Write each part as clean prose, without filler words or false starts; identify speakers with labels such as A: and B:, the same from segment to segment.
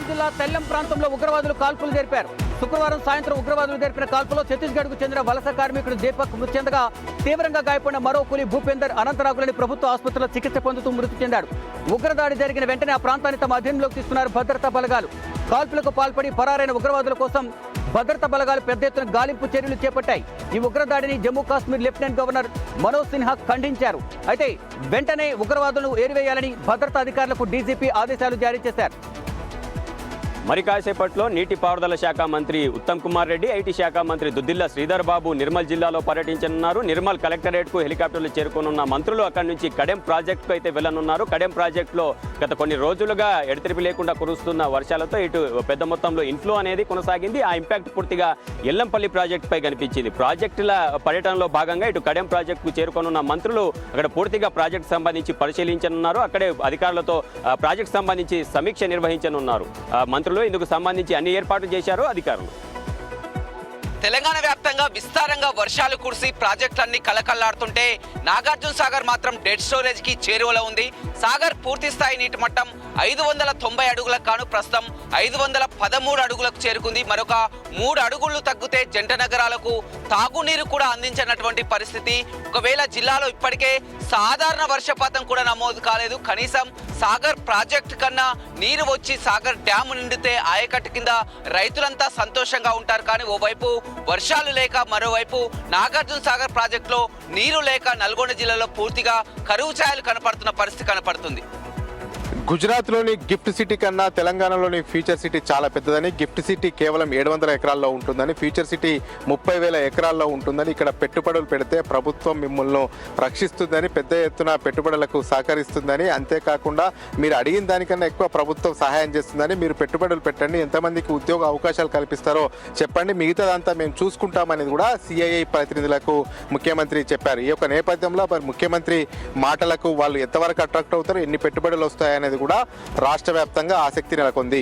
A: జిల్లా తెల్లం ప్రాంతంలో ఉగ్రవాదులు కాల్పులు జరిపారు. శుక్రవారం సాయంత్రం ఉగ్రవాదులు జరిపిన కాల్పులో ఛత్తీస్గఢ్కు చెందిన వలస కార్మికుడు దీపక్ మృతి చెందగా తీవ్రంగా గాయపడిన మరో కూలి భూపేందర్ అనంతరాగులని ప్రభుత్వ ఆసుపత్రిలో చికిత్స పొందుతూ మృతి చెందాడు. ఉగ్రదాడి జరిగిన వెంటనే ఆ ప్రాంతాన్ని తమ అధీనంలోకి తీసుకున్నారు భద్రతా బలగాలు. కాల్పులకు పాల్పడి పరారైన ఉగ్రవాదుల కోసం భద్రతా బలగాలు పెద్ద ఎత్తున గాలింపు చర్యలు చేపట్టాయి. ఈ ఉగ్రదాడిని జమ్మూ కాశ్మీర్ లెఫ్టినెంట్ గవర్నర్ మనోజ్ సిన్హా ఖండించారు. అయితే వెంటనే ఉగ్రవాదులను ఏరివేయాలని భద్రతా అధికారులకు డీజీపీ ఆదేశాలు జారీ చేశారు.
B: మరి కాసేపట్లో నీటిపారుదల శాఖ మంత్రి ఉత్తమ్ కుమార్ రెడ్డి, ఐటీ శాఖ మంత్రి దుద్దిల్ల శ్రీధర్ బాబు నిర్మల్ జిల్లాలో పర్యటించనున్నారు. నిర్మల్ కలెక్టరేట్కు హెలికాప్టర్లు చేరుకోనున్న మంత్రులు అక్కడి నుంచి కడెం ప్రాజెక్టుకు అయితే వెళ్లనున్నారు. కడెం ప్రాజెక్టులో గత కొన్ని రోజులుగా ఎడతెరిపి లేకుండా కురుస్తున్న వర్షాలతో ఇటు పెద్ద మొత్తంలో ఇన్ఫ్లో అనేది కొనసాగింది. ఆ ఇంపాక్ట్ పూర్తిగా ఎల్లంపల్లి ప్రాజెక్టుపై కనిపించింది. ప్రాజెక్టుల పర్యటనలో భాగంగా ఇటు కడెం ప్రాజెక్టుకు చేరుకోనున్న మంత్రులు అక్కడ పూర్తిగా ప్రాజెక్టు సంబంధించి పరిశీలించనున్నారు. అక్కడే అధికారులతో ప్రాజెక్టు సంబంధించి సమీక్ష నిర్వహించనున్నారు. మంత్రులు ఇందుకు సంబంధించి అన్ని ఏర్పాట్లు చేశారు అధికారులు.
C: తెలంగాణ వ్యాప్తంగా విస్తారంగా వర్షాలు కురిసి ప్రాజెక్టులన్నీ కలకల్లాడుతుంటే నాగార్జున సాగర్ మాత్రం డెడ్ స్టోరేజ్ కి చేరువలో ఉంది. సాగర్ పూర్తి స్థాయి నీటి మట్టం 590 అడుగులకు కాను ప్రస్తుతం 513 అడుగులకు చేరుకుంది. మరొక 3 అడుగులు తగ్గితే జంట నగరాలకు తాగునీరు కూడా అందించినటువంటి పరిస్థితి. ఒకవేళ జిల్లాలో ఇప్పటికే సాధారణ వర్షపాతం కూడా నమోదు కాలేదు. కనీసం సాగర్ ప్రాజెక్టు కన్నా నీరు వచ్చి సాగర్ డ్యాము నిండితే ఆయకట్టు కింద రైతులంతా సంతోషంగా ఉంటారు. కానీ ఓవైపు వర్షాలు లేక, మరోవైపు నాగార్జున సాగర్ ప్రాజెక్టులో నీరు లేక నల్గొండ జిల్లాలో పూర్తిగా కరువు ఛాయలు కనపడుతున్న పరిస్థితి కనపడుతుంది.
D: గుజరాత్లోని గిఫ్ట్ సిటీ కన్నా తెలంగాణలోని ఫ్యూచర్ సిటీ చాలా పెద్దదని, గిఫ్ట్ సిటీ కేవలం 700 ఎకరాల్లో ఉంటుందని, ఫ్యూచర్ సిటీ 30,000 ఎకరాల్లో ఉంటుందని, ఇక్కడ పెట్టుబడులు పెడితే ప్రభుత్వం మిమ్మల్ని రక్షిస్తుందని, పెద్ద ఎత్తున పెట్టుబడులకు సహకరిస్తుందని, అంతేకాకుండా మీరు అడిగిన దానికన్నా ఎక్కువ ప్రభుత్వం సహాయం చేస్తుందని, మీరు పెట్టుబడులు పెట్టండి, ఎంతమందికి ఉద్యోగ అవకాశాలు కల్పిస్తారో చెప్పండి, మిగతాదంతా మేము చూసుకుంటామనేది కూడా సిఐఐ ప్రతినిధులకు ముఖ్యమంత్రి చెప్పారు. ఈ యొక్క నేపథ్యంలో మరి ముఖ్యమంత్రి మాటలకు వాళ్ళు ఎంతవరకు అట్రాక్ట్ అవుతారు, ఎన్ని పెట్టుబడులు వస్తాయనేది కూడా రాష్ట్ర వ్యాప్తంగా ఆసక్తి నెలకొంది.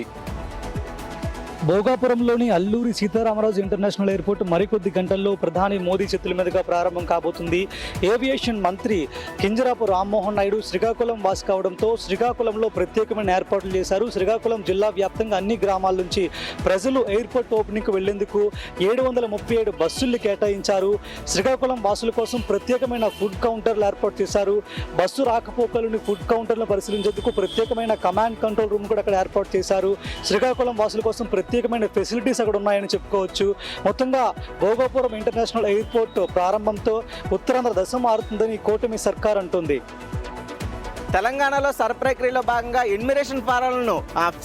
E: భోగాపురంలోని అల్లూరి సీతారామరాజు ఇంటర్నేషనల్ ఎయిర్పోర్ట్ మరికొద్ది గంటల్లో ప్రధాని మోదీ చేతుల మీదుగా ప్రారంభం కాబోతుంది. ఏవియేషన్ మంత్రి కింజరాపు రామ్మోహన్ నాయుడు శ్రీకాకుళం వాసి కావడంతో శ్రీకాకుళంలో ప్రత్యేకమైన ఏర్పాట్లు చేశారు. శ్రీకాకుళం జిల్లా వ్యాప్తంగా అన్ని గ్రామాల నుంచి ప్రజలు ఎయిర్పోర్ట్ ఓపెనింగ్కు వెళ్లేందుకు 737 బస్సుల్ని కేటాయించారు. శ్రీకాకుళం వాసుల కోసం ప్రత్యేకమైన ఫుడ్ కౌంటర్లు ఏర్పాటు చేశారు. బస్సు రాకపోకలను ఫుడ్ కౌంటర్లను పరిశీలించేందుకు ప్రత్యేకమైన కమాండ్ కంట్రోల్ రూమ్ కూడా అక్కడ ఏర్పాటు చేశారు. శ్రీకాకుళం వాసుల కోసం ప్రత్యేకమైన ఫెసిలిటీస్ అక్కడ ఉన్నాయని చెప్పుకోవచ్చు. మొత్తంగా భోగాపురం ఇంటర్నేషనల్ ఎయిర్పోర్ట్ ప్రారంభంతో ఉత్తరాంధ్ర దశ మారుతుందని కూటమి సర్కార్ అంటుంది.
F: తెలంగాణలో ప్రక్రియలో భాగంగా ఎన్యుమరేషన్ ఫారాలను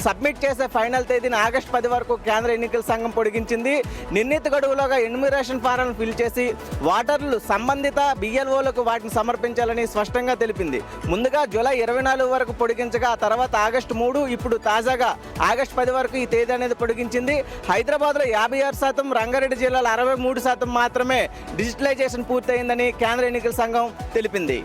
F: సబ్మిట్ చేసే ఫైనల్ తేదీని ఆగస్టు 10 వరకు కేంద్ర ఎన్నికల సంఘం పొడిగించింది. నిర్ణీత గడువులోగా ఎన్యుమరేషన్ ఫారాలను ఫిల్ చేసి ఓటర్లు సంబంధిత బిఎల్ఓలకు వాటిని సమర్పించాలని స్పష్టంగా తెలిపింది. ముందుగా జూలై 24 వరకు పొడిగించగా ఆ తర్వాత ఆగస్టు 3, ఇప్పుడు తాజాగా ఆగస్టు 10 వరకు ఈ తేదీ అనేది పొడిగించింది. హైదరాబాద్లో 56%, రంగారెడ్డి జిల్లాలో 63% మాత్రమే డిజిటలైజేషన్ పూర్తయిందని కేంద్ర ఎన్నికల సంఘం తెలిపింది.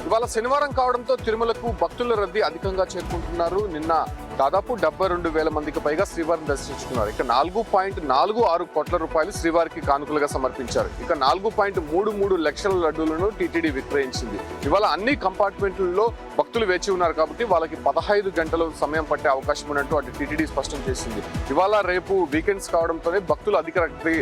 G: ఇవాళ శనివారం కావడంతో తిరుమలకు భక్తుల రద్దీ అధికంగా చేరుకుంటున్నారు. నిన్న దాదాపు 72,000 మందికి పైగా శ్రీవారిని దర్శించుకున్నారు. ఇక 4.46 కోట్ల రూపాయలు శ్రీవారికి కానుకలుగా సమర్పించారు. ఇక 4.33 లక్షల లడ్డూలను టీటీడీ విక్రయించింది. ఇవాళ అన్ని కంపార్ట్మెంట్లలో భక్తులు వేచి ఉన్నారు కాబట్టి వాళ్ళకి 15 గంటలు సమయం పట్టే అవకాశం ఉన్నట్టు అటు టీటీడీ స్పష్టం చేసింది. ఇవాళ రేపు వీకెండ్స్ కావడంతోనే భక్తులు అధిక రద్దీ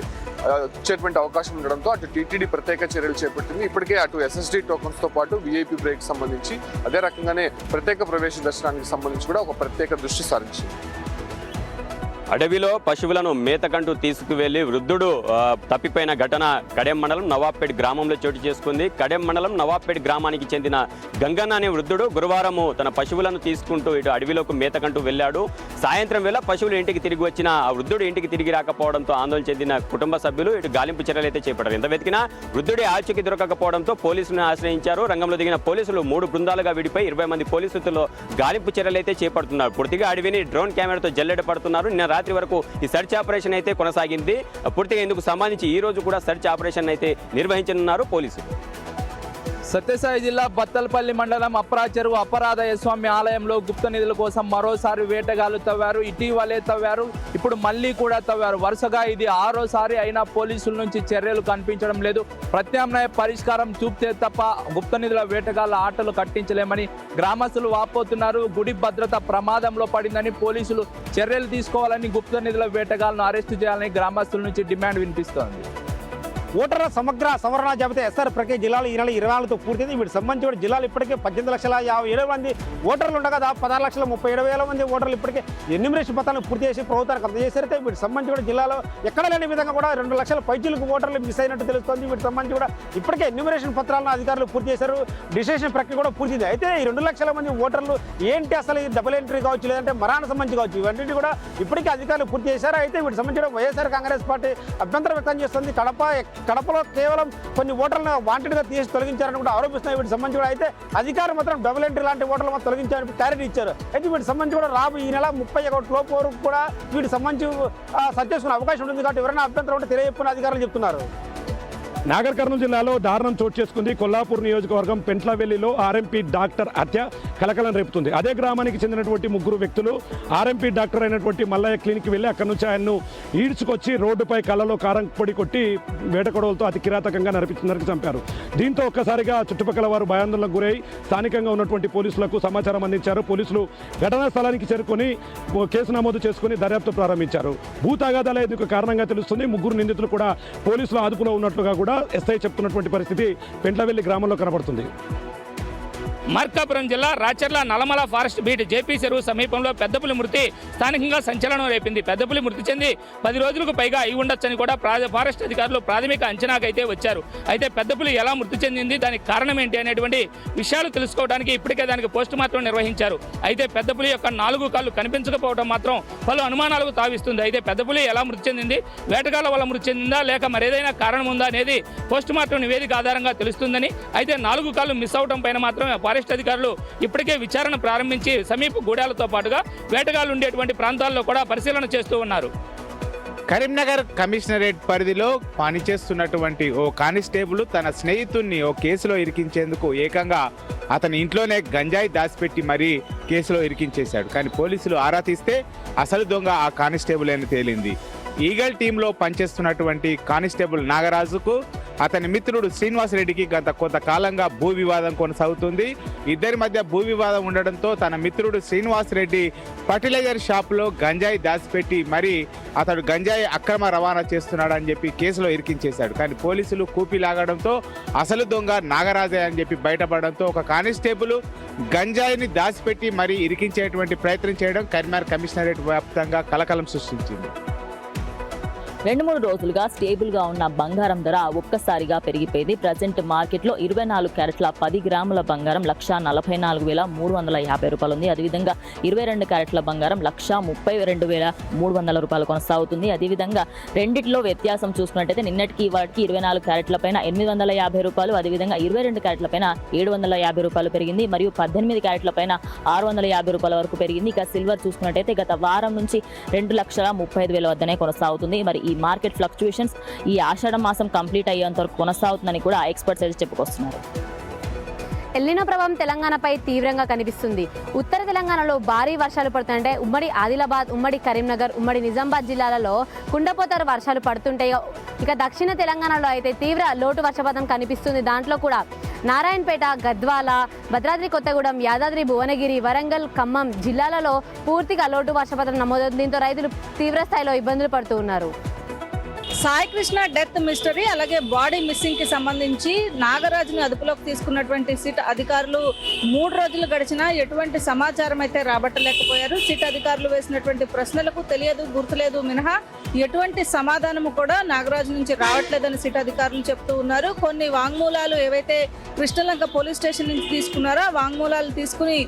G: వచ్చేటువంటి అవకాశం ఉండడంతో అటు టీటీడీ ప్రత్యేక చర్యలు చేపట్టింది. ఇప్పటికే అటు ఎస్ఎస్డి టోకన్స్ తో పాటు విఐపి బ్రేక్ సంబంధించి, అదే రకంగానే ప్రత్యేక ప్రవేశ దర్శనానికి సంబంధించి కూడా ఒక ప్రత్యేక దృష్టి సారించింది.
B: అడవిలో పశువులను మేతకంటూ తీసుకువెళ్లి వృద్ధుడు తప్పిపోయిన ఘటన కడెం మండలం నవాబ్పేట్ గ్రామంలో చోటు చేసుకుంది. కడెం మండలం నవాబ్పేట్ గ్రామానికి చెందిన గంగన్న అనే వృద్ధుడు గురువారం తన పశువులను తీసుకుంటూ ఇటు అడవిలోకి మేతకంటూ వెళ్ళాడు. సాయంత్రం వేళ పశువులు ఇంటికి తిరిగి వచ్చిన ఆ వృద్ధుడు ఇంటికి తిరిగి రాకపోవడంతో ఆందోళన చెందిన కుటుంబ సభ్యులు ఇటు గాలింపు చర్యలు అయితే చేపట్టారు. ఎంత వెతికినా వృద్ధుడి ఆచూకీ దొరకకపోవడంతో పోలీసులను ఆశ్రయించారు. రంగంలో దిగిన పోలీసులు 3 బృందాలుగా విడిపోయి 20 మంది పోలీసులతో గాలింపు చర్యలు అయితే చేపడుతున్నారు. పూర్తిగా అడవిని డ్రోన్ కెమెరాతో జల్లెడ పడుతున్నారు. నిన్న రాత్రి వరకు ఈ సెర్చ్ ఆపరేషన్ అయితే కొనసాగింది. పూర్తిగా ఇందుకు సంబంధించి ఈ రోజు కూడా సెర్చ్ ఆపరేషన్ అయితే నిర్వహించనున్నారు పోలీసులు.
H: సత్యసాయి జిల్లా బత్తలపల్లి మండలం అప్రాచెరువు అపరాధయ స్వామి ఆలయంలో గుప్త నిధుల కోసం మరోసారి వేటగాళ్లు తవ్వారు. ఇటీవలే తవ్వారు, ఇప్పుడు మళ్ళీ కూడా తవ్వారు. వరుసగా ఇది 6వ సారి అయినా పోలీసుల నుంచి చర్యలు కనిపించడం లేదు. ప్రత్యామ్నాయ పరిష్కారం చూపితే తప్ప గుప్త నిధుల వేటగాళ్ల ఆటలు కట్టించలేమని గ్రామస్తులు వాపోతున్నారు. గుడి భద్రత ప్రమాదంలో పడిందని పోలీసులు చర్యలు తీసుకోవాలని, గుప్త నిధుల వేటగాళ్లను అరెస్టు చేయాలని గ్రామస్తుల నుంచి డిమాండ్ వినిపిస్తోంది.
I: ఓటర్ల సమగ్ర సవరణ జాబితా ఎస్ఆర్ ప్రక్రియ జిల్లాలో ఈ నెల 24తో పూర్తయింది. వీటికి సంబంధించి జిల్లాలో ఇప్పటికే 18,57,000 మంది ఓటర్లు ఉండగా 16,37,000 మంది ఓటర్లు ఇప్పటికే ఎన్యూమరేషన్ పత్రాలను పూర్తి చేసి ప్రభుత్వానికి అందజేశారు. వీటికి సంబంధించి జిల్లాలో ఎక్కడ లేని విధంగా కూడా 2 లక్షల పైచీలకు ఓటర్లు మిస్ అయినట్టు తెలుస్తోంది. వీటికి సంబంధించి కూడా ఇప్పటికే ఎన్యూమరేషన్ పత్రాలను అధికారులు పూర్తి చేశారు. డిసిషన్ ప్రక్రియ కూడా పూర్తింది. అయితే ఈ 2 లక్షల మంది ఓటర్లు ఏంటి, అసలు ఈ డబుల్ ఎంట్రీ కావచ్చు, లేదంటే మరణానికి సంబంధించి కావచ్చు, ఇవన్నీ కూడా ఇప్పటికే అధికారులు పూర్తి చేశారు. అయితే వీటికి సంబంధించి వైఎస్ఆర్ కాంగ్రెస్ పార్టీ అభ్యంతరం వ్యక్తం చేస్తుంది. కడపలో కేవలం కొన్ని ఓటర్లను వాంటెడ్గా తీసి తొలగించారని కూడా ఆరోపిస్తున్నాయి. వీటికి సంబంధించి కూడా అయితే అధికారులు మాత్రం డబుల్ ఎంట్రీ లాంటి ఓటర్లు మాత్రం తొలగించారని క్లారిటీ ఇచ్చారు. అయితే వీటికి సంబంధించి కూడా ఈ నెల 31 లోపు వరకు కూడా వీటికి సంబంధించి సరి చేసుకునే అవకాశం ఉంటుంది. కాబట్టి ఎవరైనా అభ్యంతరం ఉంటే తెలియజెప్పని అధికారులు చెప్తున్నారు.
J: నాగర్ కర్నూలు జిల్లాలో దారుణం చోటు చేసుకుంది. కొల్లాపూర్ నియోజకవర్గం పెంట్లవెల్లిలో ఆర్ఎంపీ డాక్టర్ హత్య కలకలం రేపుతుంది. అదే గ్రామానికి చెందినటువంటి 3 వ్యక్తులు ఆర్ఎంపీ డాక్టర్ అయినటువంటి మల్లయ్య క్లినిక్కి వెళ్ళి అక్కడి నుంచి ఆయన్ను ఈడ్చుకొచ్చి రోడ్డుపై కళ్ళలో కారం పొడి కొట్టి వేటకొడవలతో అతి కిరాతకంగా నరికి చంపారు. దీంతో ఒక్కసారిగా చుట్టుపక్కల వారు భయాందోళనకు గురై స్థానికంగా ఉన్నటువంటి పోలీసులకు సమాచారం అందించారు. పోలీసులు ఘటనా స్థలానికి చేరుకొని కేసు నమోదు చేసుకుని దర్యాప్తు ప్రారంభించారు. భూ తగాదాలే ఇందుకు కారణంగా తెలుస్తుంది. 3 నిందితులు కూడా పోలీసుల అదుపులో ఉన్నట్లుగా కూడా ఎస్ఐ చెప్తున్నటువంటి పరిస్థితి పెంట్లవెల్లి గ్రామంలో కనబడుతుంది.
K: మార్కాపురం జిల్లా Racherla Nallamala forest beat JP చెరువు సమీపంలో పెద్దపులి మృతి స్థానికంగా సంచలనం రేపింది. పెద్దపులి మృతి చెంది 10 రోజులకు పైగా అయి ఉండొచ్చని కూడా ఫారెస్ట్ అధికారులు ప్రాథమిక అంచనాకైతే వచ్చారు. అయితే పెద్దపులి ఎలా మృతి చెందింది, దానికి కారణం ఏంటి అనేటువంటి విషయాలు తెలుసుకోవడానికి ఇప్పటికే దానికి పోస్ట్ మార్టం నిర్వహించారు. అయితే పెద్దపులి యొక్క 4 కాళ్ళు కనిపించకపోవడం మాత్రం పలు అనుమానాలకు తావిస్తుంది. అయితే పెద్దపులి ఎలా మృతి చెందింది, వేటగాళ్ల వల్ల మృతి చెందిందా లేక మరేదైనా కారణం ఉందా అనేది పోస్ట్ మార్టం నివేదిక ఆధారంగా తెలుస్తుందని, అయితే 4 కాళ్ళు మిస్ అవడం పైన మాత్రం ఫారెస్ట్ అధికారులు ఇప్పటికే విచారణ ప్రారంభించి సమీప గూడాలతో పాటుగా వేటగాళ్లు ఉండేటువంటి ప్రాంతాల్లో కూడా పరిశీలన చేస్తూ ఉన్నారు.
L: కరీంనగర్ కమిషనరేట్ పరిధిలో పనిచేస్తున్నటువంటి ఓ కానిస్టేబుల్ తన స్నేహితుడిని ఓ కేసులో ఇరికించేందుకు ఏకంగా అతని ఇంట్లోనే గంజాయి దాచిపెట్టి మరీ కేసులో ఇరికించేశాడు. కానీ పోలీసులు ఆరా తీస్తే అసలు దొంగ ఆ కానిస్టేబుల్ అని తేలింది. ఈగల్ టీంలో పనిచేస్తున్నటువంటి కానిస్టేబుల్ నాగరాజుకు అతని మిత్రుడు శ్రీనివాసరెడ్డికి గత కొంతకాలంగా భూ వివాదం కొనసాగుతుంది. ఇద్దరి మధ్య భూ వివాదం ఉండడంతో తన మిత్రుడు శ్రీనివాసరెడ్డి ఫర్టిలైజర్ షాప్లో గంజాయి దాచిపెట్టి మరి అతడు గంజాయి అక్రమ రవాణా చేస్తున్నాడని చెప్పి కేసులో ఇరికించేశాడు. కానీ పోలీసులు కూపి లాగడంతో అసలు దొంగ నాగరాజే అని చెప్పి బయటపడడంతో ఒక కానిస్టేబుల్ గంజాయిని దాచిపెట్టి మరి ఇరికించేటువంటి ప్రయత్నం చేయడం కరీంనగర్ కమిషనరేట్ వ్యాప్తంగా కలకలం సృష్టించింది.
M: 2-3 రోజులుగా స్టేబుల్గా ఉన్న బంగారం ధర ఒక్కసారిగా పెరిగిపోయింది. ప్రజెంట్ మార్కెట్లో 24 క్యారెట్ల 10 గ్రాముల బంగారం 1,44,350 రూపాయలు ఉంది. అదేవిధంగా 22 క్యారెట్ల బంగారం 1,32,300 రూపాయలు కొనసాగుతుంది. అదేవిధంగా రెండిట్లో వ్యత్యాసం చూసుకున్నట్టయితే నిన్నటికి వాటికి 24 క్యారెట్ల పైన 850 రూపాయలు, అదేవిధంగా 22 క్యారెట్ల పైన 750 రూపాయలు పెరిగింది. మరియు 18 క్యారెట్ల పైన 650 రూపాయల వరకు పెరిగింది. ఇక సిల్వర్ చూసుకున్నట్టయితే గత వారం నుంచి 2,35,000 వద్దనే కొనసాగుతుంది. మరి ఈ మార్కెట్ ఫ్లక్చుయేషన్స్ ఈ ఆషాఢ మాసం కంప్లీట్ అయ్యేంత వరకు కొనసాగుతుందని కూడా ఎక్స్పర్ట్స్ అయితే చెప్పుకొస్తున్నారు.
N: ఎల్నినో ప్రభావం తెలంగాణపై తీవ్రంగా కనిపిస్తుంది. ఉత్తర తెలంగాణలో భారీ వర్షాలు పడుతుంటే ఉమ్మడి ఆదిలాబాద్, ఉమ్మడి కరీంనగర్, ఉమ్మడి నిజామాబాద్ జిల్లాలలో కుండపోతారు వర్షాలు పడుతుంటాయి. ఇక దక్షిణ తెలంగాణలో అయితే తీవ్ర లోటు వర్షపాతం కనిపిస్తుంది. దాంట్లో కూడా నారాయణపేట, గద్వాల, భద్రాద్రి కొత్తగూడెం, యాదాద్రి భువనగిరి, వరంగల్, ఖమ్మం జిల్లాలలో పూర్తిగా లోటు వర్షపాతం నమోదవుతుంది. దీంతో రైతులు తీవ్ర స్థాయిలో ఇబ్బందులు పడుతూ ఉన్నారు.
O: సాయికృష్ణ డెత్ మిస్టరీ అలాగే బాడీ మిస్సింగ్ కి సంబంధించి నాగరాజుని అదుపులోకి తీసుకున్నటువంటి సిట్ అధికారులు 3 రోజులు గడిచినా ఎటువంటి సమాచారం అయితే రాబట్టలేకపోయారు. సిట్ అధికారులు వేసినటువంటి ప్రశ్నలకు తెలియదు, గుర్తులేదు మినహా ఎటువంటి సమాధానము కూడా నాగరాజు నుంచి రావట్లేదని సిట్ అధికారులు చెప్తూ ఉన్నారు. కొన్ని వాంగ్మూలాలు ఏవైతే కృష్ణలంక పోలీస్ స్టేషన్ నుంచి తీసుకున్నారో ఆ వాంగ్మూలాలు తీసుకుని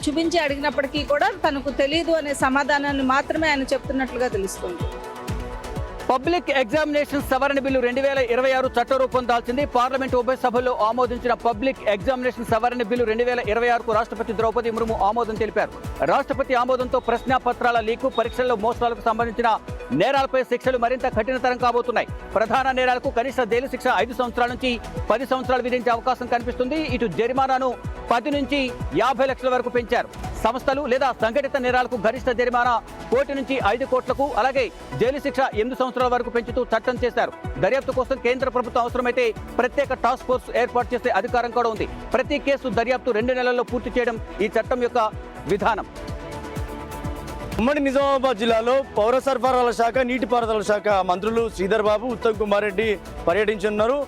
O: చూపించి అడిగినప్పటికీ కూడా తనకు తెలియదు అనే సమాధానాన్ని మాత్రమే ఆయన చెప్తున్నట్లుగా తెలుస్తుంది.
A: పబ్లిక్ ఎగ్జామినేషన్ సవరణ బిల్లు 2026 చట్టరూపం దాల్చింది. పార్లమెంటు ఉభయ సభల్లో ఆమోదించిన పబ్లిక్ ఎగ్జామినేషన్ సవరణ బిల్లు 2026కు రాష్ట్రపతి ద్రౌపది ముర్ము ఆమోదం తెలిపారు. రాష్ట్రపతి ఆమోదంతో ప్రశ్నాపత్రాల లీకు, పరీక్షల్లో మోసాలకు సంబంధించిన నేరాలపై శిక్షలు మరింత కఠినతరం కాబోతున్నాయి. ప్రధాన నేరాలకు కనిష్ట జైలు శిక్ష 5 సంవత్సరాల నుంచి 10 సంవత్సరాలు విధించే అవకాశం కనిపిస్తుంది. ఇటు జరిమానాను 10 నుంచి 50 లక్షల వరకు పెంచారు. సంస్థలు లేదా సంఘటిత నేరాలకు గరిష్ట జరిమానా 1 కోటి నుంచి 5 కోట్లకు, అలాగే జైలు శిక్ష 8 సంవత్సరాల వరకు పెంచుతూ చట్టం చేశారు. దర్యాప్తు కోసం కేంద్ర ప్రభుత్వం అవసరమైతే ప్రత్యేక టాస్క్ ఫోర్స్ ఏర్పాటు చేసే అధికారం కూడా ఉంది. ప్రతి కేసు దర్యాప్తు 2 నెలల్లో పూర్తి చేయడం ఈ చట్టం యొక్క విధానం.
P: ఉమ్మడి నిజామాబాద్ జిల్లాలో పౌర సరఫరాల శాఖ, నీటిపారుదల శాఖ మంత్రులు శ్రీధర్ బాబు, ఉత్తమ్ కుమార్ రెడ్డి పర్యటించనున్నారు.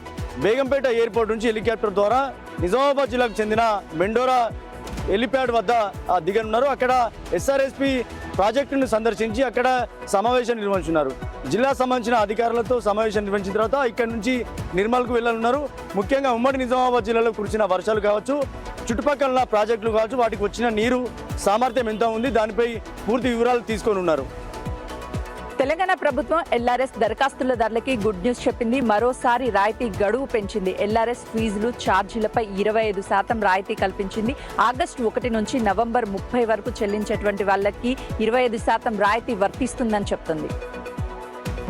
P: బేగంపేట ఎయిర్పోర్ట్ నుంచి హెలికాప్టర్ ద్వారా నిజామాబాద్ జిల్లాకు చెందిన మెండోరా హెలిప్యాడ్ వద్ద దిగనున్నారు. అక్కడ ఎస్ఆర్ఎస్పి ప్రాజెక్టును సందర్శించి అక్కడ సమావేశం నిర్వహించున్నారు. జిల్లా సంబంధించిన అధికారులతో సమావేశం నిర్వహించిన తర్వాత ఇక్కడ నుంచి నిర్మల్కు వెళ్ళనున్నారు. ముఖ్యంగా ఉమ్మడి నిజామాబాద్ జిల్లాలో కురిసిన వర్షాలు కావచ్చు, చుట్టుపక్కల ప్రాజెక్టులు కావచ్చు, వాటికి వచ్చిన నీరు సామర్థ్యం ఎంత ఉంది, దానిపై పూర్తి వివరాలు తీసుకొని ఉన్నారు.
Q: తెలంగాణ ప్రభుత్వం ఎల్ఆర్ఎస్ దరఖాస్తుల ధరలకి గుడ్ న్యూస్ చెప్పింది. మరోసారి రాయితీ గడువు పెంచింది. ఎల్ఆర్ఎస్ ఫీజులు, ఛార్జీలపై 25% రాయితీ కల్పించింది. ఆగస్టు 1 నుంచి నవంబర్ 30 వరకు చెల్లించేటువంటి వాళ్ళకి 25% రాయితీ వర్తిస్తుందని చెప్తుంది.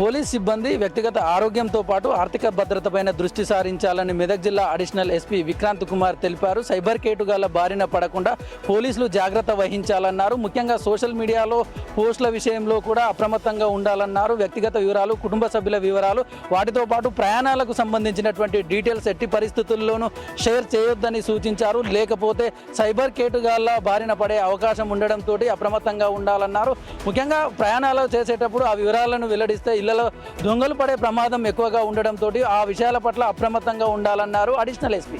H: పోలీస్ సిబ్బంది వ్యక్తిగత ఆరోగ్యంతో పాటు ఆర్థిక భద్రతపైన దృష్టి సారించాలని మెదక్ జిల్లా అడిషనల్ ఎస్పీ విక్రాంత్ కుమార్ తెలిపారు. సైబర్ కేటుగాల బారిన పడకుండా పోలీసులు జాగ్రత్త వహించాలన్నారు. ముఖ్యంగా సోషల్ మీడియాలో పోస్టుల విషయంలో కూడా అప్రమత్తంగా ఉండాలన్నారు. వ్యక్తిగత వివరాలు, కుటుంబ సభ్యుల వివరాలు, వాటితో పాటు ప్రయాణాలకు సంబంధించినటువంటి డీటెయిల్స్ ఎట్టి పరిస్థితుల్లోనూ షేర్ చేయొద్దని సూచించారు. లేకపోతే సైబర్ కేటుగాల బారిన పడే అవకాశం ఉండడంతో అప్రమత్తంగా ఉండాలన్నారు. ముఖ్యంగా ప్రయాణాలు చేసేటప్పుడు ఆ వివరాలను వెల్లడిస్తే ఇళ్లలో దొంగలు పడే ప్రమాదం ఎక్కువగా ఉండడంతో ఆ విషయాల పట్ల అప్రమత్తంగా ఉండాలన్నారు అడిషనల్ ఎస్పీ.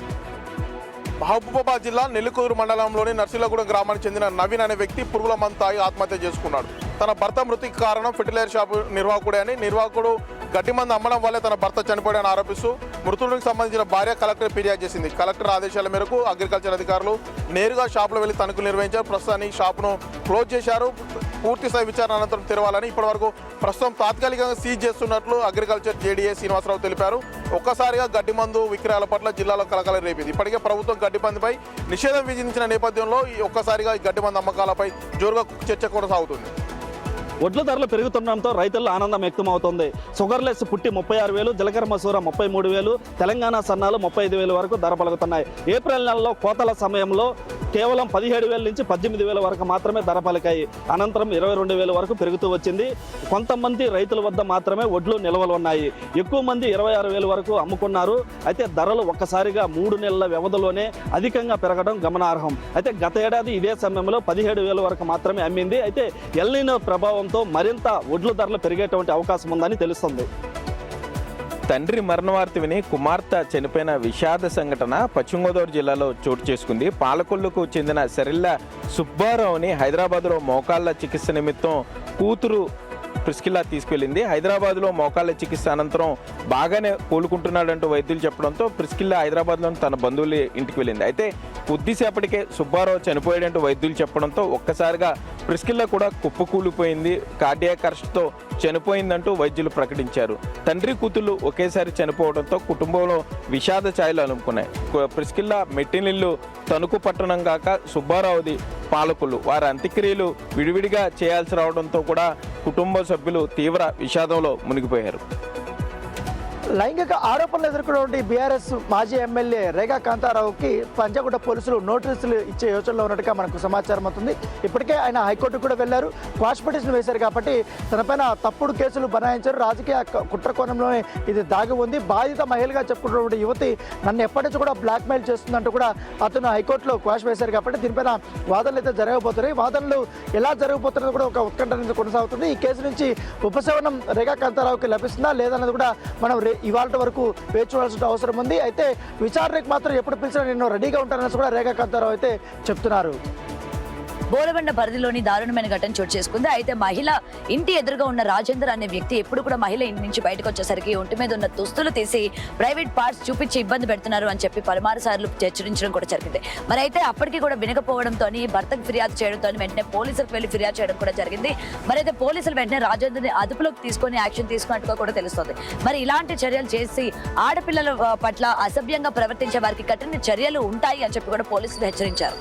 D: మహబూబాబాద్ జిల్లా నెల్లికూరు మండలంలోని నర్సిలగూడెం గ్రామానికి చెందిన నవీన్ అనే వ్యక్తి పురుగుల మందు తాగి ఆత్మహత్య చేసుకున్నాడు. తన భర్త మృతికి కారణం ఫెర్టిలైజర్ షాపు నిర్వాహకుడే అని, నిర్వాహకుడు గడ్డి మందు అమ్మడం వల్లే తన భర్త చనిపోయాడని ఆరోపిస్తూ మృతుడికి సంబంధించిన భార్య కలెక్టర్ ఫిర్యాదు చేసింది. కలెక్టర్ ఆదేశాల మేరకు అగ్రికల్చర్ అధికారులు నేరుగా షాపులో వెళ్లి తనిఖీలు నిర్వహించారు. ప్రస్తుతానికి షాపును క్లోజ్ చేశారు. పూర్తి స్థాయి విచారణ అనంతరం తెరవాలని ఇప్పటివరకు ప్రస్తుతం తాత్కాలికంగా సీజ్ చేస్తున్నట్లు అగ్రికల్చర్ జేడీఏ శ్రీనివాసరావు తెలిపారు. ఒక్కసారిగా గడ్డి మందు విక్రయాల పట్ల జిల్లాలో కలకలం రేపింది. ఇప్పటికే ప్రభుత్వం గడ్డి మందుపై నిషేధం విధించిన నేపథ్యంలో ఒక్కసారిగా ఈ గడ్డి మందు అమ్మకాలపై జోరుగా చర్చ కొనసాగుతుంది.
P: వడ్ల ధరలు పెరుగుతుండడంతో రైతుల్లో ఆనందం వ్యక్తమవుతోంది. షుగర్లెస్ పుట్టి 36,000, జీలకర్ర మసూర 33,000, తెలంగాణ సన్నాలు 35,000 వరకు ధర పలుకుతున్నాయి. ఏప్రిల్ నెలలో కోతల సమయంలో కేవలం 17,000 నుంచి 18,000 వరకు మాత్రమే ధర పలికాయి. అనంతరం 22,000 వరకు పెరుగుతూ వచ్చింది. కొంతమంది రైతుల వద్ద మాత్రమే వడ్లు నిల్వలు ఉన్నాయి. ఎక్కువ మంది 26,000 వరకు అమ్ముకున్నారు. అయితే ధరలు ఒక్కసారిగా 3 నెలల వ్యవధిలోనే అధికంగా పెరగడం గమనార్హం. అయితే గత ఏడాది ఇదే సమయంలో 17,000 వరకు మాత్రమే అమ్మింది. అయితే ఎల్నినో ప్రభావంతో మరింత వడ్ల ధరలు పెరిగేటువంటి అవకాశం ఉందని తెలుస్తుంది.
R: తండ్రి మరణ వార్త విని కుమార్తె చనిపోయిన విషాద సంఘటన పశ్చిమ గోదావరి జిల్లాలో చోటు చేసుకుంది. పాలకొల్లుకు చెందిన సరిల్ల సుబ్బారావుని హైదరాబాద్లో మోకాళ్ళ చికిత్స నిమిత్తం కూతురు ప్రిస్కిల్లా తీసుకెళ్లింది. హైదరాబాద్లో మోకాళ్ళ చికిత్స అనంతరం బాగానే కోలుకుంటున్నాడంటూ వైద్యులు చెప్పడంతో ప్రిస్కిల్లా హైదరాబాద్లోని తన బంధువుల ఇంటికి వెళ్ళింది. అయితే కొద్దిసేపటికే సుబ్బారావు చనిపోయాడంటూ వైద్యులు చెప్పడంతో ఒక్కసారిగా ప్రిస్కిల్లా కూడా కుప్పకూలిపోయింది. కార్డియాక్ అరెస్ట్తో చనిపోయిందంటూ వైద్యులు ప్రకటించారు. తండ్రి కూతుళ్ళు ఒకేసారి చనిపోవడంతో కుటుంబంలో విషాద ఛాయలు అలుముకున్నాయి. ప్రిస్కిల్లా మెట్టినిల్లు తణుకు పట్టణం కాక సుబ్బారావుది పాలకులు. వారి అంత్యక్రియలు విడివిడిగా చేయాల్సి రావడంతో కూడా కుటుంబ సభ్యులు తీవ్ర విషాదంలో మునిగిపోయారు.
S: లైంగిక ఆరోపణలు ఎదుర్కొన్నటువంటి బీఆర్ఎస్ మాజీ ఎమ్మెల్యే రేఖా కాంతారావుకి పంజాగుట్ట పోలీసులు నోటీసులు ఇచ్చే యోచనలో ఉన్నట్టుగా మనకు సమాచారం అవుతుంది. ఇప్పటికే ఆయన హైకోర్టుకు కూడా వెళ్లారు. క్వాష్ పిటిషన్ వేశారు కాబట్టి తనపైన తప్పుడు కేసులు బనాయించారు. రాజకీయ కుట్ర కోణంలోనే ఇది దాగి ఉంది. బాధిత మహిళగా చెప్పుకున్నటువంటి యువతి నన్ను ఎప్పటి నుంచి కూడా బ్లాక్మెయిల్ చేస్తుందంటూ కూడా అతను హైకోర్టులో క్వాష్ వేశారు కాబట్టి దీనిపైన వాదనలు అయితే జరగబోతున్నాయి. వాదనలు ఎలా జరగబోతున్నది కూడా ఒక ఉత్కంఠ అనేది కొనసాగుతుంది. ఈ కేసు నుంచి ఉపశమనం రేఖా కాంతారావుకి లభిస్తుందా లేదన్నది కూడా మనం ఇవాళ వరకు వేచి చూడాల్సిన అవసరం ఉంది. అయితే విచారణకు మాత్రం ఎప్పుడు పిలిచినా నేను రెడీగా ఉంటానని కూడా రేఖా కాంతారావు అయితే చెప్తున్నారు.
M: బోలబండ పరిధిలోని దారుణమైన ఘటన చోటు చేసుకుంది. అయితే మహిళ ఇంటి ఎదురుగా ఉన్న రాజేందర్ అనే వ్యక్తి ఎప్పుడు కూడా మహిళ ఇంటి నుంచి బయటకు వచ్చేసరికి ఒంటి మీద ఉన్న దుస్తులు తీసి ప్రైవేట్ పార్ట్స్ చూపించి ఇబ్బంది పెడుతున్నారు అని చెప్పి పలుమారు సార్లు హెచ్చరించడం కూడా జరిగింది. మరి అయితే అప్పటికి కూడా వినకపోవడంతో భర్తకు ఫిర్యాదు చేయడంతో వెంటనే పోలీసులకు వెళ్లి ఫిర్యాదు చేయడం కూడా జరిగింది. మరి అయితే పోలీసులు వెంటనే రాజేందర్ని అదుపులోకి తీసుకొని యాక్షన్ తీసుకున్నట్టుగా కూడా తెలుస్తుంది. మరి ఇలాంటి చర్యలు చేసి ఆడపిల్లల పట్ల అసభ్యంగా ప్రవర్తించే వారికి కఠిన చర్యలు ఉంటాయి అని చెప్పి కూడా పోలీసులు హెచ్చరించారు.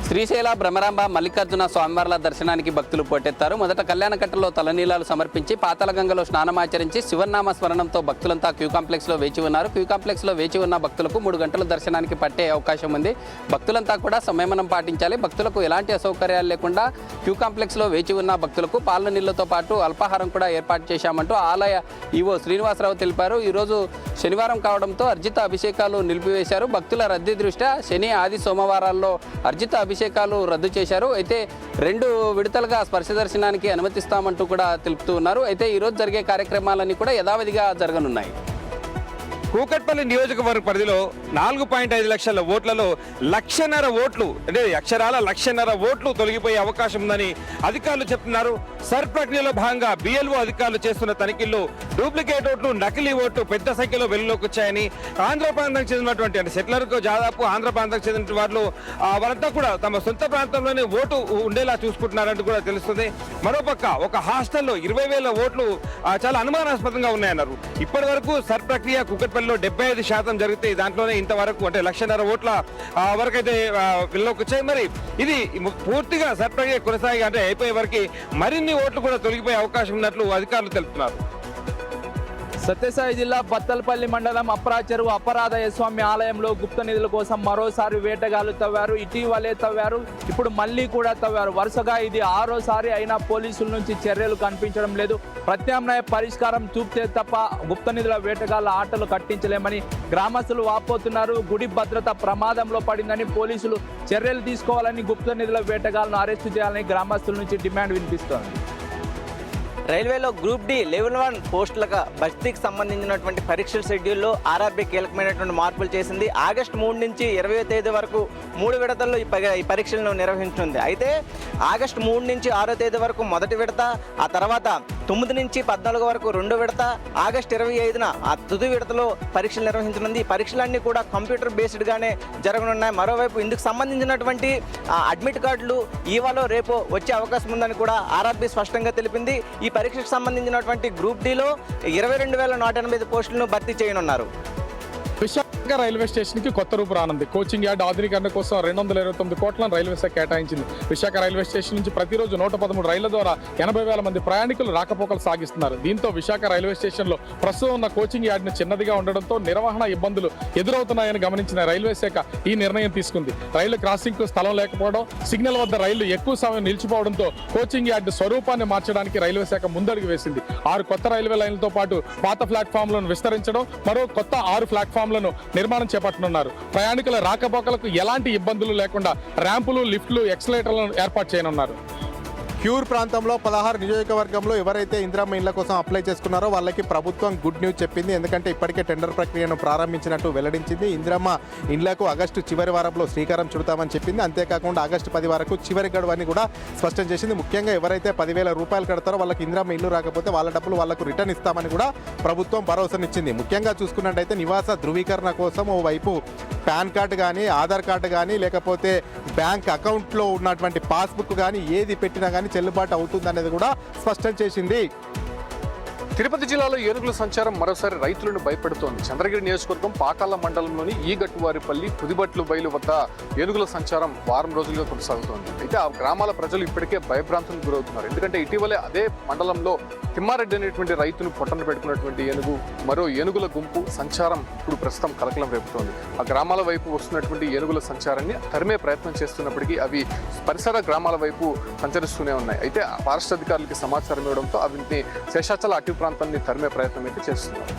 C: శ్రీశైల భ్రమరాంబ మల్లికార్జున స్వామివార్ల దర్శనానికి భక్తులు పోటెత్తారు. మొదట కళ్యాణకట్టలో తలనీలాలు సమర్పించి పాతాళగంగలో స్నానమాచరించి శివనామ స్మరణంతో భక్తులంతా క్యూ కాంప్లెక్స్లో వేచి ఉన్నారు. క్యూ కాంప్లెక్స్లో వేచి ఉన్న భక్తులకు 3 గంటలు దర్శనానికి పట్టే అవకాశం ఉంది. భక్తులంతా కూడా సంయమనం పాటించాలి. భక్తులకు ఎలాంటి అసౌకర్యాలు లేకుండా క్యూ కాంప్లెక్స్లో వేచి ఉన్న భక్తులకు పాలన నీళ్లతో పాటు అల్పాహారం కూడా ఏర్పాటు చేశామంటూ ఆలయ ఈవో శ్రీనివాసరావు తెలిపారు. ఈరోజు శనివారం కావడంతో అర్జిత అభిషేకాలు నిలిపివేశారు. భక్తుల రద్దీ దృష్ట్యా శని, ఆది, సోమవారాల్లో అర్జిత అభిషేకాలు రద్దు చేశారు. అయితే 2 విడతలుగా స్పర్శ దర్శనానికి అనుమతిస్తామంటూ కూడా తెలుపుతూ ఉన్నారు. అయితే ఈరోజు జరిగే కార్యక్రమాలన్నీ కూడా యథావిధిగా జరగనున్నాయి.
T: కూకట్పల్లి నియోజకవర్గ పరిధిలో 4.5 లక్షల ఓట్లలో 1,50,000 ఓట్లు అంటే అక్షరాల 1,50,000 ఓట్లు తొలగిపోయే అవకాశం ఉందని అధికారులు చెప్తున్నారు. సర్ ప్రక్రియలో భాగంగా బిఎల్ఓ అధికారులు చేస్తున్న తనిఖీల్లో డూప్లికేట్ ఓట్లు, నకిలీ ఓట్లు పెద్ద సంఖ్యలో వెలుగులోకి వచ్చాయని ఆంధ్ర ప్రాంతానికి చెందినటువంటి అంటే సెటిలర్కు దాదాపు ఆంధ్ర ప్రాంతానికి చెందిన వాళ్ళు వారంతా కూడా తమ సొంత ప్రాంతంలోనే ఓటు ఉండేలా చూసుకుంటున్నారంటూ కూడా తెలుస్తుంది. మరోపక్క ఒక హాస్టల్లో 20,000 ఓట్లు చాలా అనుమానాస్పదంగా ఉన్నాయన్నారు. ఇప్పటి వరకు సర్ ప్రక్రియ కూకట్పల్లి 75% జరిగితే దాంట్లోనే ఇంతవరకు అంటే 1,50,000 ఓట్ల వరకు అయితే వెళ్ళలోకి వచ్చాయి. మరి ఇది పూర్తిగా సర్ప్రక్రియ కొనసాగి అంటే అయిపోయే వరకు మరిన్ని ఓట్లు కూడా తొలగిపోయే అవకాశం ఉన్నట్లు అధికారులు తెలుపుతున్నారు.
H: సత్యసాయి జిల్లా బత్తలపల్లి మండలం అప్రాచెరువు అపరాధయ్య స్వామి ఆలయంలో గుప్త నిధుల కోసం మరోసారి వేటగాళ్లు తవ్వారు. ఇటీవలే తవ్వారు, ఇప్పుడు మళ్ళీ కూడా తవ్వారు. వరుసగా ఇది 6వ అయినా పోలీసుల నుంచి చర్యలు కనిపించడం లేదు. ప్రత్యామ్నాయ పరిష్కారం చూపితే తప్ప గుప్త నిధుల వేటగాళ్ల ఆటలు కట్టించలేమని గ్రామస్తులు వాపోతున్నారు. గుడి భద్రత ప్రమాదంలో పడిందని పోలీసులు చర్యలు తీసుకోవాలని, గుప్త నిధుల వేటగాళ్లను అరెస్టు చేయాలని గ్రామస్తుల నుంచి డిమాండ్ వినిపిస్తోంది.
F: రైల్వేలో గ్రూప్ డి లెవెల్ 1 పోస్టులకు భర్తీకి సంబంధించినటువంటి పరీక్షల షెడ్యూల్లో ఆర్ఆర్బీ కీలకమైనటువంటి మార్పులు చేసింది. ఆగస్టు 3 నుంచి 20వ తేదీ వరకు 3 విడతల్లో ఈ పరీక్షలను నిర్వహించనుంది. అయితే ఆగస్టు 3 నుంచి 6వ తేదీ వరకు మొదటి విడత, ఆ తర్వాత 9 నుంచి 14 వరకు 2వ విడత, ఆగస్టు 25న ఆ తుది విడతలో పరీక్షలు నిర్వహించనుంది. ఈ పరీక్షలన్నీ కూడా కంప్యూటర్ బేస్డ్గానే జరగనున్నాయి. మరోవైపు ఇందుకు సంబంధించినటువంటి అడ్మిట్ కార్డులు ఇవాళ రేపో వచ్చే అవకాశం ఉందని కూడా ఆర్ఆర్బీ స్పష్టంగా తెలిపింది. ఈ పరీక్షకు సంబంధించినటువంటి గ్రూప్ డిలో 22,180 పోస్టులను భర్తీ చేయనున్నారు.
J: విశాఖ రైల్వే స్టేషన్కి కొత్త రూపు రానుంది. కోచింగ్ యార్డ్ ఆధునీకరణ కోసం 229 కోట్లను రైల్వే శాఖ కేటాయించింది. విశాఖ రైల్వే స్టేషన్ నుంచి ప్రతిరోజు 113 రైళ్ల ద్వారా 80,000 మంది ప్రయాణికులు రాకపోకలు సాగిస్తున్నారు. దీంతో విశాఖ రైల్వే స్టేషన్లో ప్రస్తుతం ఉన్న కోచింగ్ యార్డ్ను చిన్నదిగా ఉండడంతో నిర్వహణ ఇబ్బందులు ఎదురవుతున్నాయని గమనించిన రైల్వే శాఖ ఈ నిర్ణయం తీసుకుంది. రైలు క్రాసింగ్కు స్థలం లేకపోవడం, సిగ్నల్ వద్ద రైళ్లు ఎక్కువ సమయం నిలిచిపోవడంతో కోచింగ్ యార్డ్ స్వరూపాన్ని మార్చడానికి రైల్వే శాఖ ముందడుగు వేసింది. 6 కొత్త రైల్వే లైన్లతో పాటు పాత ప్లాట్ఫామ్లను విస్తరించడం, మరో కొత్త 6 ప్లాట్ఫామ్లను నిర్మాణం చేపట్టనున్నారు. ప్రయాణికుల రాకపోకలకు ఎలాంటి ఇబ్బందులు లేకుండా ర్యాంపులు, లిఫ్ట్లు, ఎక్సలేటర్లను ఏర్పాటు చేయనున్నారు.
D: క్యూర్ ప్రాంతంలో 16 నియోజకవర్గంలో ఎవరైతే ఇందిరమ్మ ఇళ్ల కోసం అప్లై చేసుకున్నారో వాళ్ళకి ప్రభుత్వం గుడ్ న్యూస్ చెప్పింది. ఎందుకంటే ఇప్పటికే టెండర్ ప్రక్రియను ప్రారంభించినట్టు వెల్లడించింది. ఇందిరమ్మ ఇళ్లకు ఆగస్టు చివరి వారంలో శ్రీకారం చుడతామని చెప్పింది. అంతేకాకుండా ఆగస్టు 10 వరకు చివరి గడువని కూడా స్పష్టం చేసింది. ముఖ్యంగా ఎవరైతే 10,000 రూపాయలు కడతారో వాళ్ళకి ఇందిరమ్మ ఇల్లు రాకపోతే వాళ్ళ డబ్బులు వాళ్ళకు రిటర్న్ ఇస్తామని కూడా ప్రభుత్వం భరోసానిచ్చింది. ముఖ్యంగా చూసుకున్నట్టయితే నివాస ధృవీకరణ కోసం ఓవైపు పాన్ కార్డు కానీ, ఆధార్ కార్డు కానీ, లేకపోతే బ్యాంక్ అకౌంట్లో ఉన్నటువంటి పాస్బుక్ కానీ ఏది పెట్టినా కానీ చెల్లుబాటు అవుతుందనేది కూడా స్పష్టం చేసింది.
G: తిరుపతి జిల్లాలో ఏనుగుల సంచారం మరోసారి రైతులను భయపెడుతోంది. చంద్రగిరి నియోజకవర్గం పాకాల మండలంలోని ఈగట్టువారిపల్లి, పుదిబట్లు బయలు వద్ద ఏనుగుల సంచారం వారం రోజులుగా కొనసాగుతోంది. అయితే ఆ గ్రామాల ప్రజలు ఇప్పటికే భయభ్రాంతులకు గురవుతున్నారు. ఎందుకంటే ఇటీవలే అదే మండలంలో తిమ్మారెడ్డి అనేటువంటి రైతును పొట్టన పెట్టుకున్నటువంటి ఏనుగు, మరో ఏనుగుల గుంపు సంచారం ఇప్పుడు ప్రస్తుతం కలకలం రేపుతోంది. ఆ గ్రామాల వైపు వస్తున్నటువంటి ఏనుగుల సంచారాన్ని తరిమే ప్రయత్నం చేస్తున్నప్పటికీ అవి పరిసర గ్రామాల వైపు సంచరిస్తూనే ఉన్నాయి. అయితే ఫారెస్ట్ అధికారులకి సమాచారం ఇవ్వడంతో అవిని శేషాచల అటవీ ప్రాంతాన్ని తరిమే ప్రయత్నం అయితే చేస్తున్నారు.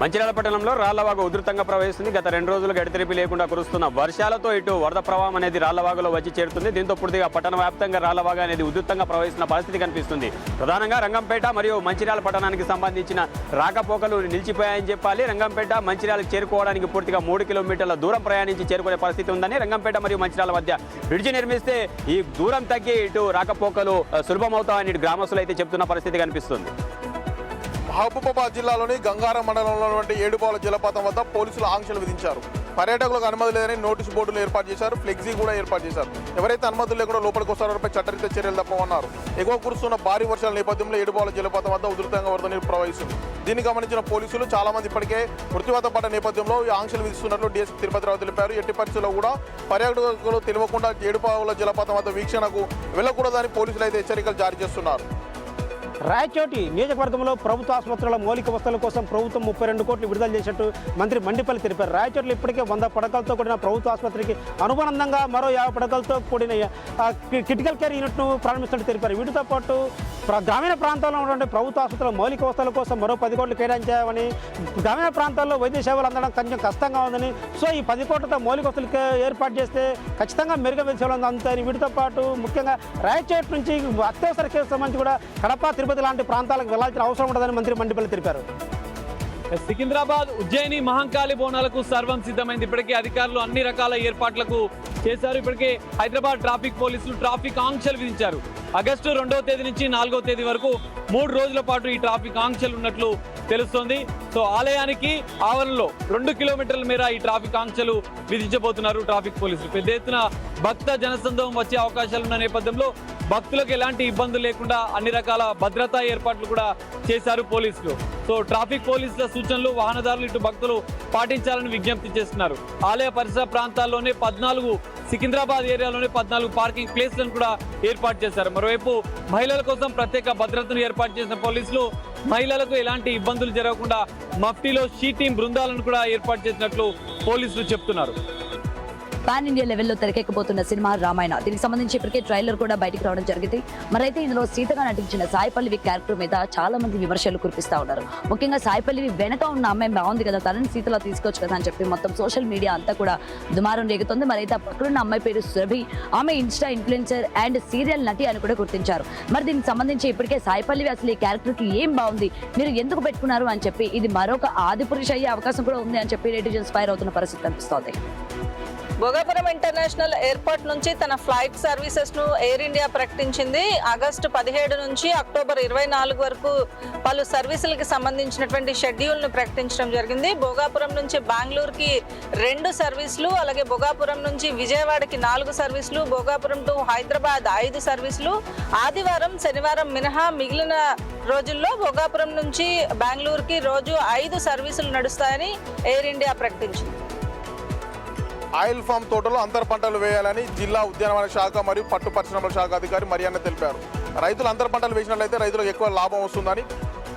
B: మంచిర్యాల పట్టణంలో రాళ్లవాగు ఉధృతంగా ప్రవహిస్తుంది. గత 2 రోజులుగా ఎడతెరిపి లేకుండా కురుస్తున్న వర్షాలతో ఇటు వరద ప్రవాహం అనేది రాళ్లవాగులో వచ్చి చేరుతుంది. దీంతో పూర్తిగా పట్టణ వ్యాప్తంగా రాళ్లవాగు అనేది ఉధృతంగా ప్రవహిస్తున్న పరిస్థితి కనిపిస్తుంది. ప్రధానంగా రంగంపేట మరియు మంచిర్యాల పట్టణానికి సంబంధించిన రాకపోకలు నిలిచిపోయాయని చెప్పాలి. రంగంపేట మంచిర్యాలకు చేరుకోవడానికి పూర్తిగా 3 కిలోమీటర్ల దూరం ప్రయాణించి చేరుకునే పరిస్థితి ఉందని, రంగంపేట మరియు మంచిర్యాల మధ్య బ్రిడ్జి నిర్మిస్తే ఈ దూరం తగ్గి ఇటు రాకపోకలు సులభమవుతాయని ఇటు గ్రామస్తులు అయితే చెప్తున్న పరిస్థితి కనిపిస్తుంది.
U: మహబూబాబాద్ జిల్లాలోని గంగారం మండలంలో ఉన్నటువంటి ఏడుపాల జలపాతం వద్ద పోలీసులు ఆంక్షలు విధించారు.
D: పర్యాటకులకు అనుమతి లేదని నోటీసు బోర్డులు ఏర్పాటు చేశారు, ఫ్లెక్సీ కూడా ఏర్పాటు చేశారు. ఎవరైతే అనుమతులు లేకుండా లోపలికి వస్తారో వారిపై చట్టరీత్యా చర్యలు తప్పవన్నారు. ఎగువ కురుస్తున్న భారీ వర్షాల నేపథ్యంలో ఏడుపాల జలపాతం వద్ద ఉధృతంగా వరద నీరు ప్రవహిస్తుంది. దీన్ని గమనించిన పోలీసులు చాలా మంది ఇప్పటికే మృత్యువాత పడ్డ నేపథ్యంలో ఈ ఆంక్షలు విధిస్తున్నట్లు డీఎస్పీ తిరుపతిరావు తెలిపారు. ఎట్టి పరిస్థితుల్లో కూడా పర్యాటకులు తెలియకుండా ఏడుపాల జలపాతం వద్ద వీక్షణకు వెళ్లకూడదని పోలీసులు అయితే హెచ్చరికలు జారీ చేస్తున్నారు.
I: రాయచోటి నియోజకవర్గంలో ప్రభుత్వ ఆసుపత్రుల మౌలిక వసతుల కోసం ప్రభుత్వం 32 కోట్లు విడుదల చేసినట్టు మంత్రి మండిపల్లి తెలిపారు. రాయచోటిలో ఇప్పటికే 100 పడకలతో కూడిన ప్రభుత్వ ఆసుపత్రికి అనుబంధంగా మరో 50 పడకలతో కూడిన క్రిటికల్ కేర్ యూనిట్ను ప్రారంభిస్తున్నట్టు తెలిపారు. వీటితో పాటు గ్రామీణ ప్రాంతాల్లో ఉన్నటువంటి ప్రభుత్వ ఆసుపత్రుల మౌలిక వసతుల కోసం మరో 10 కోట్లు కేటాయించామని, గ్రామీణ ప్రాంతాల్లో వైద్య సేవలు అందడం కొంచెం కష్టంగా ఉందని, సో ఈ 10 కోట్లతో మౌలిక వసతులు ఏర్పాటు చేస్తే ఖచ్చితంగా మెరుగైన వైద్య సేవలు అందుతాయని, వీటితో పాటు ముఖ్యంగా రాయచోటి నుంచి అత్యవసర కేసు సంబంధించి కూడా కడప, తిరుపతి లాంటి ప్రాంతాలకు వెళ్లాల్సిన అవసరం ఉండదని మంత్రి మండిపల్లి తెలిపారు.
U: సికింద్రాబాద్, ఉజ్జయిని, మహంకాళి బోనాలకు సర్వం సిద్ధమైంది. ఇప్పటికే అధికారులు అన్ని రకాల ఏర్పాట్లకు చేశారు. ఇప్పటికే హైదరాబాద్ ట్రాఫిక్ పోలీసులు ట్రాఫిక్ ఆంక్షలు విధించారు. ఆగస్టు 2వ తేదీ నుంచి 4వ తేదీ వరకు 3 రోజుల పాటు ఈ ట్రాఫిక్ ఆంక్షలు ఉన్నట్లు తెలుస్తోంది. సో ఆలయానికి ఆవరణలో 2 కిలోమీటర్ల మేర ఈ ట్రాఫిక్ ఆంక్షలు విధించబోతున్నారు ట్రాఫిక్ పోలీసులు. పెద్ద ఎత్తున భక్త జనసందోహం వచ్చే అవకాశాలున్న నేపథ్యంలో భక్తులకు ఎలాంటి ఇబ్బందులు లేకుండా అన్ని రకాల భద్రతా ఏర్పాట్లు కూడా చేశారు పోలీసులు. సో ట్రాఫిక్ పోలీసుల సూచనలు వాహనదారులు ఇటు భక్తులు పాటించాలని విజ్ఞప్తి చేస్తున్నారు. ఆలయ పరిసర ప్రాంతాల్లోనే 14 సికింద్రాబాద్ ఏరియాలోనే 14 పార్కింగ్ ప్లేస్లను కూడా ఏర్పాటు చేశారు. మరోవైపు మహిళల కోసం ప్రత్యేక భద్రతను ఏర్పాటు చేసిన పోలీసులు మహిళలకు ఎలాంటి ఇబ్బందులు జరగకుండా మఫ్టీలో షీ టీం బృందాలను కూడా ఏర్పాటు చేసినట్లు పోలీసులు చెప్తున్నారు.
M: పాన్ ఇండియా లెవెల్లో తెరకెక్కబోతున్న సినిమా రామాయణ. దీనికి సంబంధించి ఇప్పటికే ట్రైలర్ కూడా బయటికి రావడం జరిగింది. మరైతే ఇందులో సీతగా నటించిన సాయి పల్లవి క్యారెక్టర్ మీద చాలా మంది విమర్శలు కురిపిస్తూ ఉన్నారు. ముఖ్యంగా సాయి పల్లవి వెనక ఉన్న అమ్మాయి బాగుంది కదా, తనని సీతలా తీసుకోవచ్చు కదా అని చెప్పి మొత్తం సోషల్ మీడియా అంతా కూడా దుమారం రేగుతుంది. మరైతే పక్కనున్న అమ్మాయి పేరు సురభి, ఆమె ఇన్స్టా ఇన్ఫ్లుయెన్సర్ అండ్ సీరియల్ నటి అని కూడా గుర్తించారు. మరి దీనికి సంబంధించి ఇప్పటికే సాయి పల్లవి అసలు ఈ క్యారెక్టర్కి ఏం బాగుంది, మీరు ఎందుకు పెట్టుకున్నారు అని చెప్పి ఇది మరొక ఆదిపురుష అయ్యే అవకాశం కూడా ఉంది అని చెప్పి నెటిజన్స్ ఫైర్ అవుతున్న పరిస్థితి కనిపిస్తోంది.
O: భోగాపురం ఇంటర్నేషనల్ ఎయిర్పోర్ట్ నుంచి తన ఫ్లైట్ సర్వీసెస్ ను ఎయిర్ ఇండియా ప్రకటించింది. ఆగస్టు 17 నుంచి అక్టోబర్ 24 వరకు పలు సర్వీసులకి సంబంధించినటువంటి షెడ్యూల్ ను ప్రకటించడం జరిగింది. భోగాపురం నుంచి బెంగళూరుకి 2 సర్వీసులు, అలాగే భోగాపురం నుంచి విజయవాడకి 4 సర్వీసులు, భోగాపురం టు హైదరాబాద్ 5 సర్వీసులు, ఆదివారం శనివారం మినహా మిగిలిన రోజుల్లో భోగాపురం నుంచి బెంగళూరుకి రోజు 5 సర్వీసులు నడుస్తాయని ఎయిర్ ఇండియా ప్రకటించింది.
D: ఆయిల్ ఫామ్ తోటలో అంతర పంటలు వేయాలని జిల్లా ఉద్యానవన శాఖ మరియు పట్టు పరిశ్రమల శాఖ అధికారి మరియన్న తెలిపారు. రైతులు అంతర పంటలు వేసినట్లయితే రైతులకు ఎక్కువ లాభం వస్తుందని,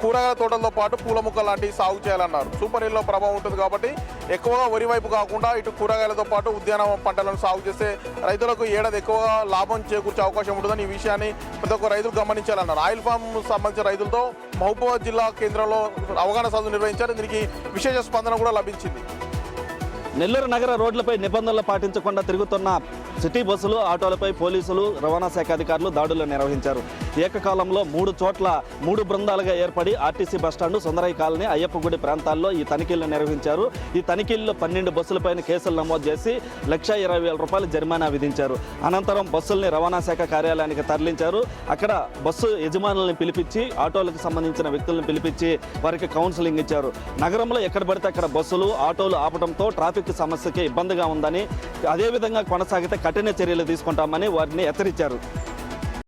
D: కూరగాయల తోటలతో పాటు పూల మొక్కలు లాంటివి సాగు చేయాలన్నారు. సూపర్ ఎల్లో ప్రభావం ఉంటుంది కాబట్టి ఎక్కువగా వరి వైపు కాకుండా ఇటు కూరగాయలతో పాటు ఉద్యాన పంటలను సాగు చేస్తే రైతులకు ఏడాది ఎక్కువగా లాభం చేకూర్చే అవకాశం ఉంటుందని, ఈ విషయాన్ని ప్రతి ఒక్క రైతులు గమనించాలన్నారు. ఆయిల్ ఫామ్ సంబంధించిన రైతులతో మహబూబాబాద్ జిల్లా కేంద్రంలో అవగాహన సదస్సు నిర్వహించారు. దీనికి విశేష స్పందన కూడా లభించింది.
P: నెల్లూరు నగర రోడ్లపై నిబంధనలు పాటించకుండా తిరుగుతున్న సిటీ బస్సులు, ఆటోలపై పోలీసులు, రవాణా శాఖ అధికారులు దాడులు నిర్వహించారు. ఏకకాలంలో 3 చోట్ల 3 బృందాలుగా ఏర్పడి ఆర్టీసీ బస్టాండు, సుందరయ్య కాలనీ, అయ్యప్పగుడి ప్రాంతాల్లో ఈ తనిఖీలు నిర్వహించారు. ఈ తనిఖీల్లో 12 బస్సులపైన కేసులు నమోదు చేసి 1,20,000 రూపాయలు జరిమానా విధించారు. అనంతరం బస్సుల్ని రవాణా శాఖ కార్యాలయానికి తరలించారు. అక్కడ బస్సు యజమానులను పిలిపించి, ఆటోలకు సంబంధించిన వ్యక్తులను పిలిపించి వారికి కౌన్సిలింగ్ ఇచ్చారు. నగరంలో ఎక్కడ పడితే అక్కడ బస్సులు, ఆటోలు ఆపడంతో ట్రాఫిక్ సమస్యకి ఇబ్బందిగా ఉందని, అదేవిధంగా కొనసాగితే కఠిన చర్యలు తీసుకుంటామని వారిని హెచ్చరించారు.